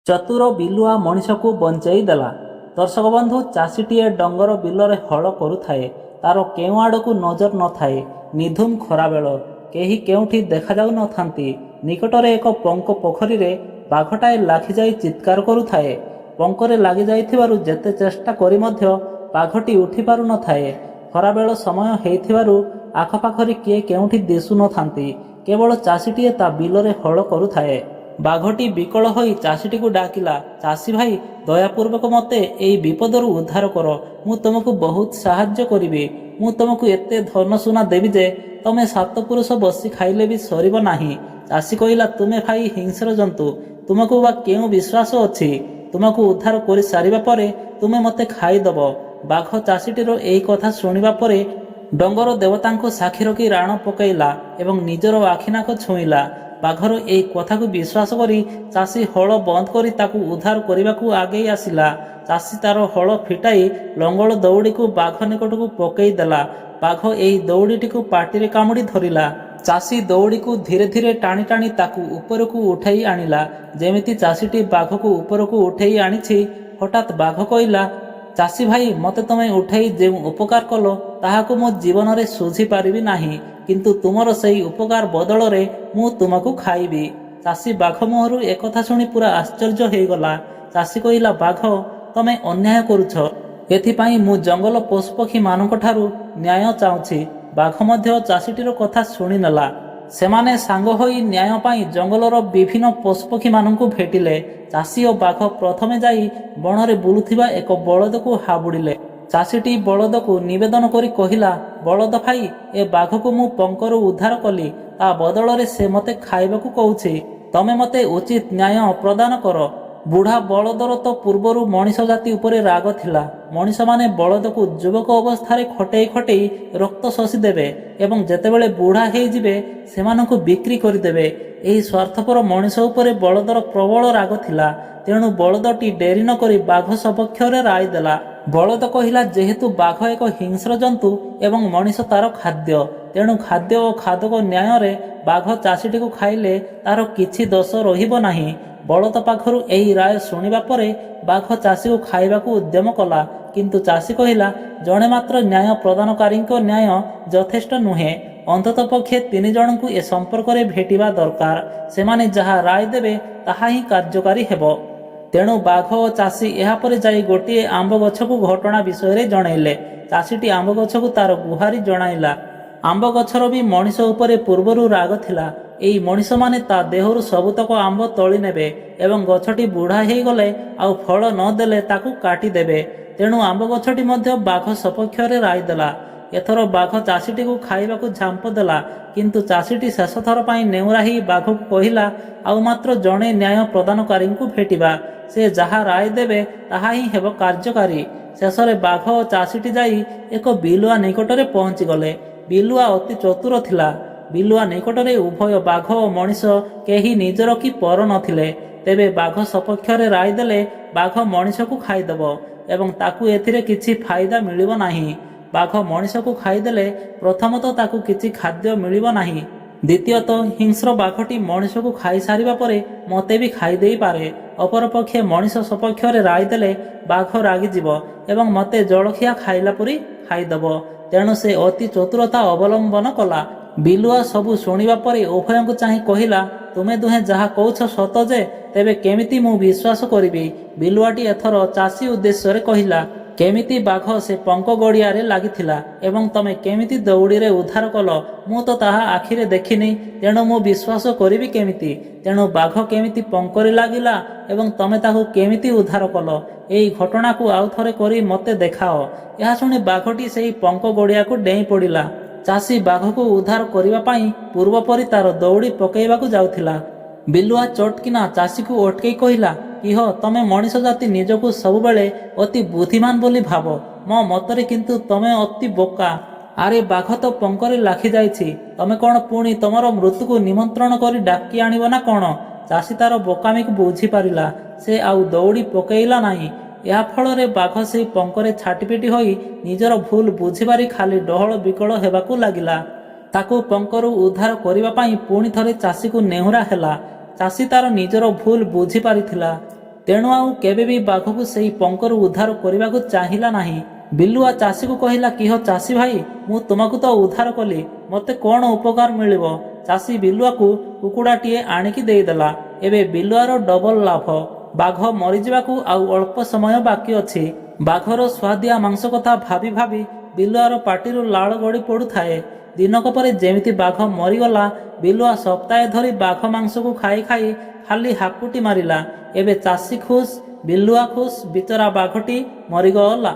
ଚତୁର ବିଲୁଆ ମଣିଷକୁ ବଞ୍ଚାଇ ଦେଲା। ଦର୍ଶକ ବନ୍ଧୁ, ଚାଷୀଟିଏ ଡଙ୍ଗର ବିଲରେ ହଳ କରୁଥାଏ। ତାର କେଉଁ ଆଡ଼କୁ ନଜର ନଥାଏ। ନିଧୁମ ଖରାବେଳ, କେହି କେଉଁଠି ଦେଖାଯାଉ ନଥାନ୍ତି। ନିକଟରେ ଏକ ପଙ୍କ ପୋଖରୀରେ ବାଘଟାଏ ଲାଖିଯାଇ ଚିତ୍କାର କରୁଥାଏ। ପଙ୍କରେ ଲାଗିଯାଇଥିବାରୁ ଯେତେ ଚେଷ୍ଟା କରି ମଧ୍ୟ ବାଘଟି ଉଠି ପାରୁନଥାଏ। ଖରାବେଳ ସମୟ ହେଇଥିବାରୁ ଆଖପାଖରେ କିଏ କେଉଁଠି ଦିଶୁ ନଥାନ୍ତି। କେବଳ ଚାଷୀଟିଏ ତା ବିଲରେ ହଳ କରୁଥାଏ। ବାଘଟି ବିକଳ ହୋଇ ଚାଷୀଟିକୁ ଡାକିଲା, ଚାଷୀ ଭାଇ, ଦୟାପୂର୍ବକ ମୋତେ ଏଇ ବିପଦରୁ ଉଦ୍ଧାର କର। ମୁଁ ତୁମକୁ ବହୁତ ସାହାଯ୍ୟ କରିବି। ମୁଁ ତୁମକୁ ଏତେ ଧନ ସୁନା ଦେବି ଯେ ତମେ ସାତ ପୁରୁଷ ବସି ଖାଇଲେ ବି ସରିବ ନାହିଁ। ଚାଷୀ କହିଲା, ତୁମେ ଭାଇ ହିଂସ୍ର ଜନ୍ତୁ, ତୁମକୁ ବା କେଉଁ ବିଶ୍ୱାସ ଅଛି? ତୁମକୁ ଉଦ୍ଧାର କରି ସାରିବା ପରେ ତୁମେ ମୋତେ ଖାଇଦେବ। ବାଘ ଚାଷୀଟିର ଏଇ କଥା ଶୁଣିବା ପରେ ଡଙ୍ଗର ଦେବତାଙ୍କୁ ସାକ୍ଷୀ ରଖି ରାଣ ପକାଇଲା ଏବଂ ନିଜର ଆଖିନାକ ଛୁଇଁଲା। ବାଘର ଏହି କଥାକୁ ବିଶ୍ୱାସ କରି ଚାଷୀ ହଳ ବନ୍ଦ କରି ତାକୁ ଉଦ୍ଧାର କରିବାକୁ ଆଗେଇ ଆସିଲା। ଚାଷୀ ତାର ହଳ ଫିଟାଇ ଲଙ୍ଗଳ ଦଉଡ଼ିକୁ ବାଘ ନିକଟକୁ ପକାଇ ଦେଲା। ବାଘ ଏହି ଦଉଡ଼ିଟିକୁ ପାଟିରେ କାମୁଡ଼ି ଧରିଲା। ଚାଷୀ ଦଉଡ଼ିକୁ ଧୀରେ ଧୀରେ ଟାଣି ଟାଣି ତାକୁ ଉପରକୁ ଉଠାଇ ଆଣିଲା। ଯେମିତି ଚାଷୀଟି ବାଘକୁ ଉପରକୁ ଉଠାଇ ଆଣିଛି, ହଠାତ୍ ବାଘ କହିଲା, ଚାଷୀ ଭାଇ, ମୋତେ ତମେ ଉଠାଇ ଯେଉଁ ଉପକାର କଲ ତାହାକୁ ମୁଁ ଜୀବନରେ ଶୁଝି ପାରିବି ନାହିଁ। କିନ୍ତୁ ତୁମର ସେହି ଉପକାର ବଦଳରେ ମୁଁ ତୁମକୁ ଖାଇବି। ଚାଷୀ ବାଘ ମୁହଁରୁ ଏକଥା ଶୁଣି ପୁରା ଆଶ୍ଚର୍ଯ୍ୟ ହୋଇଗଲା। ଚାଷୀ କହିଲା, ବାଘ, ତମେ ଅନ୍ୟାୟ କରୁଛ। ଏଥିପାଇଁ ମୁଁ ଜଙ୍ଗଲ ପଶୁପକ୍ଷୀମାନଙ୍କ ଠାରୁ ନ୍ୟାୟ ଚାହୁଁଛି। ବାଘ ମଧ୍ୟ ଚାଷୀଟିର କଥା ଶୁଣିନେଲା। ସେମାନେ ସାଙ୍ଗ ହୋଇ ନ୍ୟାୟ ପାଇଁ ଜଙ୍ଗଲର ବିଭିନ୍ନ ପଶୁପକ୍ଷୀମାନଙ୍କୁ ଭେଟିଲେ। ଚାଷୀ ଓ ବାଘ ପ୍ରଥମେ ଯାଇ ବଣରେ ବୁଲୁଥିବା ଏକ ବଳଦକୁ ହାବୁଡ଼ିଲେ। ଚାଷୀଟି ବଳଦକୁ ନିବେଦନ କରି କହିଲା, ବଳଦ ଭାଇ, ଏ ବାଘକୁ ମୁଁ ପଙ୍କରୁ ଉଦ୍ଧାର କଲି। ତା ବଦଳରେ ସେ ମୋତେ ଖାଇବାକୁ କହୁଛି। ତମେ ମୋତେ ଉଚିତ ନ୍ୟାୟ ପ୍ରଦାନ କର। ବୁଢ଼ା ବଳଦର ତ ପୂର୍ବରୁ ମଣିଷ ଜାତି ଉପରେ ରାଗ ଥିଲା। ମଣିଷମାନେ ବଳଦକୁ ଯୁବକ ଅବସ୍ଥାରେ ଖଟେଇ ଖଟେଇ ରକ୍ତ ଶୋଷି ଦେବେ ଏବଂ ଯେତେବେଳେ ବୁଢ଼ା ହେଇଯିବେ ସେମାନଙ୍କୁ ବିକ୍ରି କରିଦେବେ। ଏହି ସ୍ୱାର୍ଥପର ମଣିଷ ଉପରେ ବଳଦର ପ୍ରବଳ ରାଗ ଥିଲା। ତେଣୁ ବଳଦଟି ଡେରି ନ କରି ବାଘ ସପକ୍ଷରେ ରାୟ ଦେଲା। ବଳଦ କହିଲା, ଯେହେତୁ ବାଘ ଏକ ହିଂସ୍ର ଜନ୍ତୁ ଏବଂ ମଣିଷ ତାର ଖାଦ୍ୟ, ତେଣୁ ଖାଦ୍ୟ ଓ ଖାଦକ ନ୍ୟାୟରେ ବାଘ ଚାଷୀଟିକୁ ଖାଇଲେ ତାର କିଛି ଦୋଷ ରହିବ ନାହିଁ। ବଳଦ ପାଖରୁ ଏହି ରାୟ ଶୁଣିବା ପରେ ବାଘ ଚାଷୀକୁ ଖାଇବାକୁ ଉଦ୍ୟମ କଲା। କିନ୍ତୁ ଚାଷୀ କହିଲା, ଜଣେ ମାତ୍ର ନ୍ୟାୟ ପ୍ରଦାନକାରୀଙ୍କ ନ୍ୟାୟ ଯଥେଷ୍ଟ ନୁହେଁ। ଅନ୍ତତଃ ପକ୍ଷେ 3 ଜଣଙ୍କୁ ଏ ସମ୍ପର୍କରେ ଭେଟିବା ଦରକାର। ସେମାନେ ଯାହା ରାୟ ଦେବେ ତାହା ହିଁ କାର୍ଯ୍ୟକାରୀ ହେବ। ତେଣୁ ବାଘ ଓ ଚାଷୀ ଏହାପରେ ଯାଇ ଗୋଟିଏ ଆମ୍ବ ଗଛକୁ ଘଟଣା ବିଷୟରେ ଜଣାଇଲେ। ଚାଷୀଟି ଆମ୍ବ ଗଛକୁ ତାର ଗୁହାରି ଜଣାଇଲା। ଆମ୍ବ ଗଛର ବି ମଣିଷ ଉପରେ ପୂର୍ବରୁ ରାଗ ଥିଲା। ଏଇ ମଣିଷମାନେ ତା ଦେହରୁ ସବୁତକ ଆମ୍ବ ତୋଳି ନେବେ ଏବଂ ଗଛଟି ବୁଢ଼ା ହେଇଗଲେ ଆଉ ଫଳ ନ ଦେଲେ ତାକୁ କାଟିଦେବେ। ତେଣୁ ଆମ୍ବ ଗଛଟି ମଧ୍ୟ ବାଘ ସପକ୍ଷରେ ରାୟ ଦେଲା। ଏଥର ବାଘ ଚାଷୀଟିକୁ ଖାଇବାକୁ ଝାମ୍ପ ଦେଲା। କିନ୍ତୁ ଚାଷୀଟି ଶେଷଥର ପାଇଁ ନେଉରା ହେଇ ବାଘକୁ କହିଲା, ଆଉ ମାତ୍ର ଜଣେ ନ୍ୟାୟ ପ୍ରଦାନକାରୀଙ୍କୁ ଭେଟିବା। ସେ ଯାହା ରାୟ ଦେବେ ତାହା ହିଁ ହେବ କାର୍ଯ୍ୟକାରୀ। ଶେଷରେ ବାଘ ଓ ଚାଷୀଟି ଯାଇ ଏକ ବିଲୁଆ ନିକଟରେ ପହଞ୍ଚିଗଲେ। ବିଲୁଆ ଅତି ଚତୁର ଥିଲା। ବିଲୁଆ ନିକଟରେ ଉଭୟ ବାଘ ଓ ମଣିଷ କେହି ନିଜର କି ପର ନଥିଲେ। ତେବେ ବାଘ ସପକ୍ଷରେ ରାୟ ଦେଲେ ବାଘ ମଣିଷକୁ ଖାଇଦେବ ଏବଂ ତାକୁ ଏଥିରେ କିଛି ଫାଇଦା ମିଳିବ ନାହିଁ। ବାଘ ମଣିଷକୁ ଖାଇଦେଲେ ପ୍ରଥମତଃ ତାକୁ କିଛି ଖାଦ୍ୟ ମିଳିବ ନାହିଁ। ଦ୍ୱିତୀୟତଃ ହିଂସ୍ର ବାଘଟି ମଣିଷକୁ ଖାଇସାରିବା ପରେ ମୋତେ ବି ଖାଇଦେଇପାରେ। ଅପରପକ୍ଷେ ମଣିଷ ସପକ୍ଷରେ ରାୟ ଦେଲେ ବାଘ ରାଗିଯିବ ଏବଂ ମୋତେ ଜଳଖିଆ ଖାଇଲା ପରି ଖାଇଦେବ। ତେଣୁ ସେ ଅତି ଚତୁରତା ଅବଲମ୍ବନ କଲା। ବିଲୁଆ ସବୁ ଶୁଣିବା ପରେ ଉଭୟଙ୍କୁ ଚାହିଁ କହିଲା, ତୁମେ ଦୁହେଁ ଯାହା କହୁଛ ସତ ଯେ, ତେବେ କେମିତି ମୁଁ ବିଶ୍ୱାସ କରିବି? ବିଲୁଆଟି ଏଥର ଚାଷୀ ଉଦ୍ଦେଶ୍ୟରେ କହିଲା, କେମିତି ବାଘ ସେ ପଙ୍କ ଗଡ଼ିଆରେ ଲାଗିଥିଲା ଏବଂ ତମେ କେମିତି ଦଉଡ଼ିରେ ଉଦ୍ଧାର କଲ, ମୁଁ ତ ତାହା ଆଖିରେ ଦେଖିନି। ତେଣୁ ମୁଁ ବିଶ୍ୱାସ କରିବି କେମିତି? ତେଣୁ ବାଘ କେମିତି ପଙ୍କରେ ଲାଗିଲା ଏବଂ ତମେ ତାକୁ କେମିତି ଉଦ୍ଧାର କଲ, ଏହି ଘଟଣାକୁ ଆଉ ଥରେ କରି ମୋତେ ଦେଖାଅ। ଏହା ଶୁଣି ବାଘଟି ସେହି ପଙ୍କ ଗଡ଼ିଆକୁ ଡେଇଁ ପଡ଼ିଲା। ଚାଷୀ ବାଘକୁ ଉଦ୍ଧାର କରିବା ପାଇଁ ପୂର୍ବ ପରି ତାର ଦଉଡ଼ି ପକାଇବାକୁ ଯାଉଥିଲା। ବିଲୁଆ ଚଟକିନା ଚାଷୀକୁ ଅଟକେଇ କହିଲା, ଇହ, ତମେ ମଣିଷ ଜାତି ନିଜକୁ ସବୁବେଳେ ଅତି ବୁଦ୍ଧିମାନ ବୋଲି ଭାବ। ମୋ ମତରେ କିନ୍ତୁ ତମେ ଅତି ବୋକା। ଆରେ ବାଘ ତ ପଙ୍କରେ ଲାଖିଯାଇଛି, ତମେ କ'ଣ ପୁଣି ତମର ମୃତ୍ୟୁକୁ ନିମନ୍ତ୍ରଣ କରି ଡାକି ଆଣିବ ନା କ'ଣ? ଚାଷୀ ତାର ବୋକାମିକୁ ବୁଝିପାରିଲା। ସେ ଆଉ ଦଉଡ଼ି ପକାଇଲା ନାହିଁ। ଏହା ଫଳରେ ବାଘ ସେହି ପଙ୍କରେ ଛାଟିପିଟି ହୋଇ ନିଜର ଭୁଲ ବୁଝିପାରି ଖାଲି ଡହଳ ବିକଳ ହେବାକୁ ଲାଗିଲା। ତାକୁ ପଙ୍କରୁ ଉଦ୍ଧାର କରିବା ପାଇଁ ପୁଣି ଥରେ ଚାଷୀକୁ ନେହୁରା ହେଲା। ଚାଷୀ ତାର ନିଜର ଭୁଲ ବୁଝିପାରିଥିଲା। ତେଣୁ ଆଉ କେବେ ବି ବାଘକୁ ସେହି ପଙ୍କରୁ ଉଦ୍ଧାର କରିବାକୁ ଚାହିଁଲା ନାହିଁ। ବିଲୁଆ ଚାଷୀକୁ କହିଲା, କିହ ଚାଷୀ ଭାଇ, ମୁଁ ତୁମକୁ ତ ଉଦ୍ଧାର କଲି, ମୋତେ କ'ଣ ଉପକାର ମିଳିବ? ଚାଷୀ ବିଲୁଆକୁ କୁକୁଡ଼ାଟିଏ ଆଣିକି ଦେଇଦେଲା। ଏବେ ବିଲୁଆର ଡବଲ ଲାଭ। ବାଘ ମରିଯିବାକୁ ଆଉ ଅଳ୍ପ ସମୟ ବାକି ଅଛି। ବାଘର ସୁଆଦିଆ ମାଂସ କଥା ଭାବି ଭାବି ବିଲୁଆର ପାଟିରୁ ଲାଳ ଗଡ଼ି ପଡ଼ୁଥାଏ। ଦିନକ ପରେ ଯେମିତି ବାଘ ମରିଗଲା, ବିଲୁଆ ସପ୍ତାହେ ଧରି ବାଘ ମାଂସକୁ ଖାଇ ଖାଇ ଖାଲି ହାକୁଟି ମାରିଲା। ଏବେ ଚାଷୀ ଖୁସ୍, ବିଲୁଆ ଖୁସ୍, ବିଚରା ବାଘଟି ମରିଗଲା।